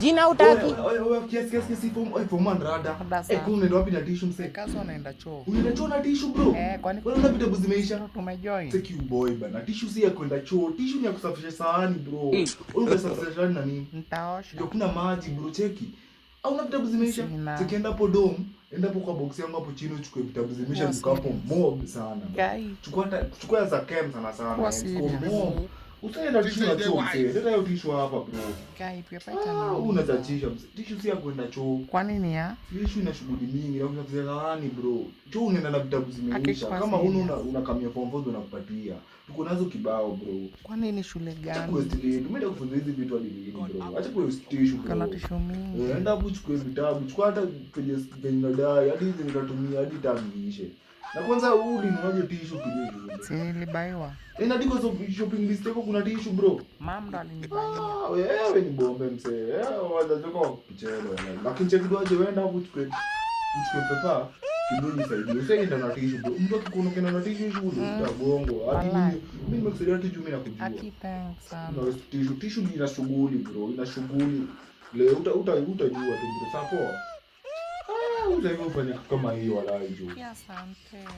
Jina utaki. Oya kiasi form rada. Kuna unaenda wapi na tissue mse? Kazi unaenda choo. Unaenda choo na tissue bro? Kwani wewe una vitabu zimeisha? Tumejoin. Take you boy bana. Tissue si ya kwenda choo. Tissue ni ya kusafisha sahani bro. Wewe unasafisha sahani na nini? Nitaosha. Ndio kuna maji bro, cheki. Au una vitabu zimeisha? Tukienda hapo dom, enda hapo kwa box yangu hapo chini uchukue vitabu zimeisha ziko hapo mob sana. Chukua za kem sana. Mob. Utaenda tissue na choo mse. Leta hiyo tissue hapa bro. Kai pia paita na. Unatachisha mse. Tissue si ya kwenda choo. Kwa nini ya? Tissue ina shughuli mingi na unafanya gani bro? Choo unaenda na vitabu zimeisha. Kama unakamia form 4 unakupatia. Tuko nazo kibao bro. Kwa nini shule gani? Kwa stili, tumeenda kufunza hizi vitu hadi lini bro? Acha kwa tissue bro. Kana tissue mingi. Enda hapo uchukue vitabu. Chukua hata kwenye nadai hadi hizi nikatumia hadi tamuishe. Na kwanza unaje tissue kwenye shule? Si nilibaiwa. Ndiko shopping list yako kuna tissue bro. Mama ndo alinibaia. Wewe ni bombe mse. Wazazi kupichelo. Lakini cheki doaje wenda hapo uchukue pepa. Kidogo saidia. Usiende na tissue bro. Mtu akikuona na tissue shule utabongo. Hadi mimi nimekusaidia tissue mimi nakujua. Aki thanks sana. No tissue ina shughuli bro. Ina shughuli. Leo utajua tu bro. Sapo. Unaweza kufanya kama hiyo wala hiyo. Asante.